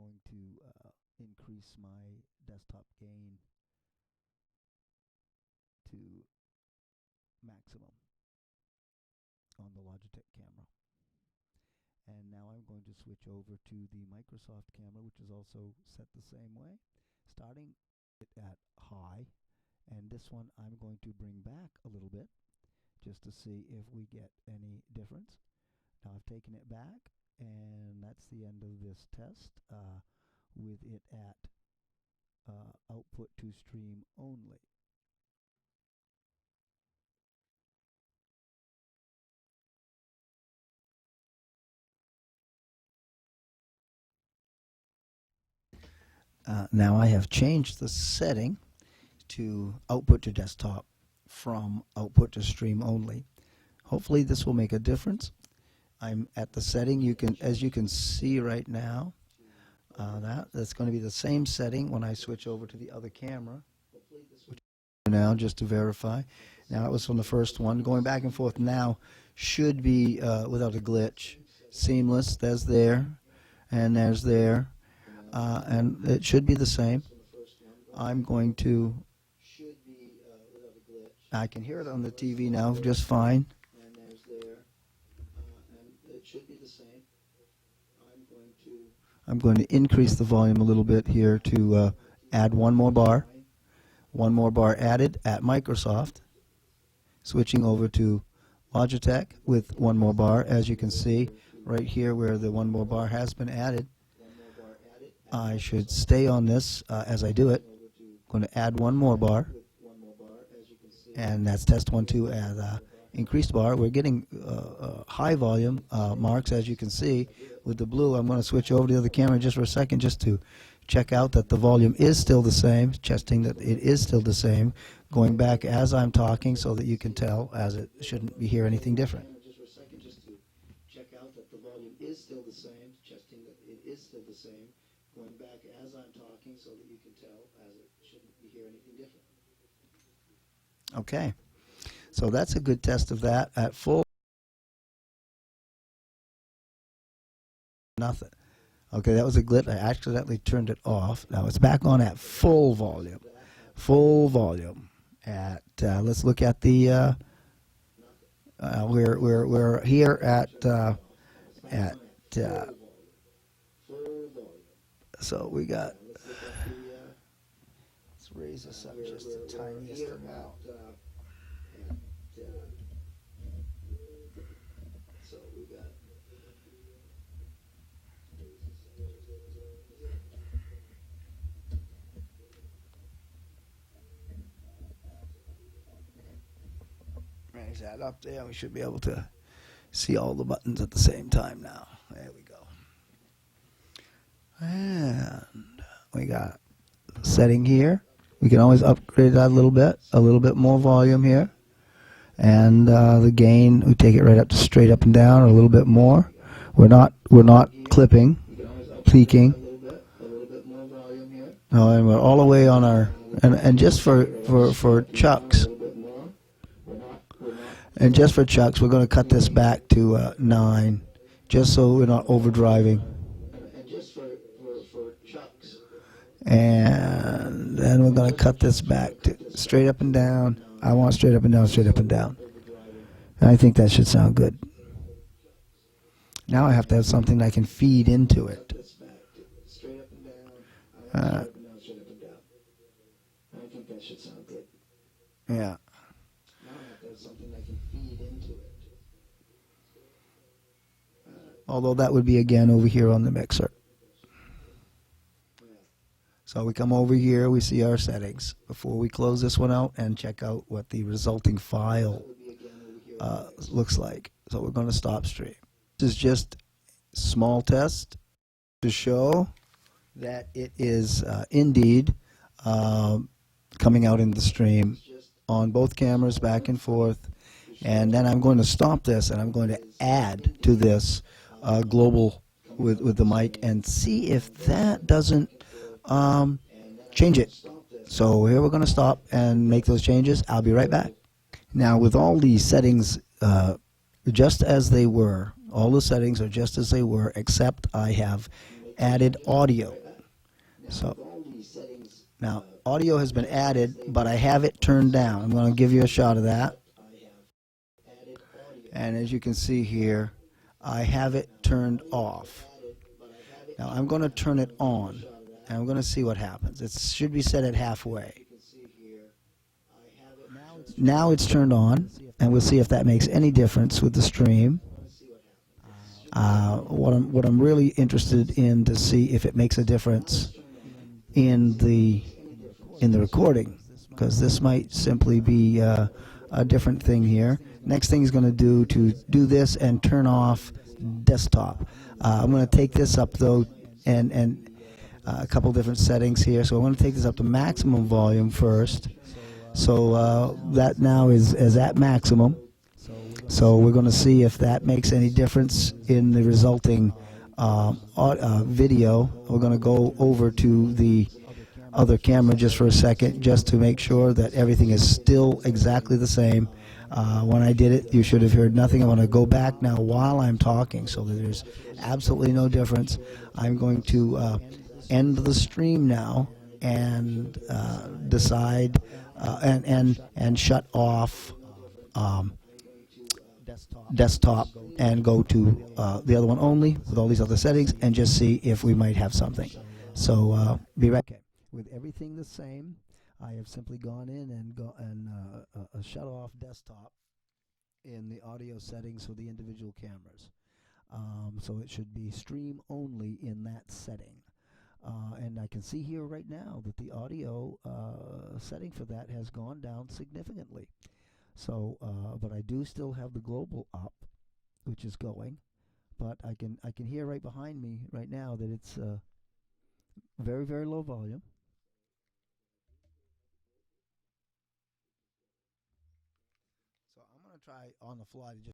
going to increase my desktop gain to maximum on the Logitech camera. And now I'm going to switch over to the Microsoft camera, which is also set the same way, starting it at high. And this one I'm going to bring back a little bit just to see if we get any difference. Now I've taken it back, and that's the end of this test with it at output to stream only. Now I have changed the setting to output to desktop from output to stream only. Hopefully this will make a difference. I'm at the setting, as you can see right now, that's going to be the same setting when I switch over to the other camera. Now, just to verify. Now it was from the first one. Going back and forth now should be without a glitch. Seamless. There's there, and there's there. And it should be the same. I'm going to, I can hear it on the TV now just fine. And there's there, and it should be the same. I'm going to increase the volume a little bit here to add one more bar. One more bar added at Microsoft. Switching over to Logitech with one more bar, as you can see right here where the one more bar has been added. I should stay on this as I do it. I'm going to add one more bar, and that's test 1, 2 at increased bar. We're getting high volume marks, as you can see with the blue. I'm going to switch over to the other camera just for a second just to check out that the volume is still the same, testing that it is still the same, going back as I'm talking so that you can tell, as it shouldn't be hear anything different. Just for a second just to check out that the volume is still the same, testing that it is still the same, going back as I'm talking so that you can tell, as it shouldn't be hear anything different. Okay, so that's a good test of that at full. Nothing. Okay, that was a glitch. I accidentally turned it off. Now it's back on at full volume. Full volume. At let's look at the. We're here at. So we got. Let's raise this up just the tiniest amount. So we got. Raise that up there. We should be able to see all the buttons at the same time now. There we go. And we got setting here. We can always upgrade that a little bit more volume here. And the gain, we take it right up to straight up and down, or a little bit more. We're not clipping, peaking. No, and we're all the way on our, and just for chucks. And just for chucks, we're going to cut this back to 9, just so we're not overdriving. And then we're going to cut this back to straight up and down. I want straight up and down, straight up and down. And I think that should sound good. Now I have to have something I can feed into it. I think that should sound good. Yeah. Although that would be again over here on the mixer. So we come over here, we see our settings before we close this one out and check out what the resulting file looks like. So we're going to stop stream. This is just a small test to show that it is indeed coming out in the stream on both cameras back and forth. And then I'm going to stop this and I'm going to add to this global with the mic and see if that doesn't change it. So here we're going to stop and make those changes. I'll be right back. Now with all these settings just as they were, all the settings are just as they were, except I have added audio. So now audio has been added, but I have it turned down. I'm going to give you a shot of that. And as you can see here, I have it turned off. Now I'm going to turn it on, and I'm going to see what happens. It should be set at halfway. Now it's turned on, and we'll see if that makes any difference with the stream. What I'm really interested in to see if it makes a difference in the recording, because this might simply be a different thing here. Next thing he's going to do this and turn off desktop. I'm going to take this up though, and a couple different settings here. So I'm going to take this up to maximum volume first. So that now is at maximum. So we're going to see if that makes any difference in the resulting video. We're going to go over to the other camera just for a second, just to make sure that everything is still exactly the same. When I did it, you should have heard nothing. I want to go back now while I'm talking so that there's absolutely no difference. I'm going to end the stream now and decide and shut off desktop and go to the other one only with all these other settings and just see if we might have something. So be right back. With everything the same, I have simply gone in and shut off desktop in the audio settings for the individual cameras. So it should be stream only in that setting. And I can see here right now that the audio setting for that has gone down significantly. So, but I do still have the global up, which is going. But I can hear right behind me right now that it's very, very low volume. So I'm going to try on the fly to just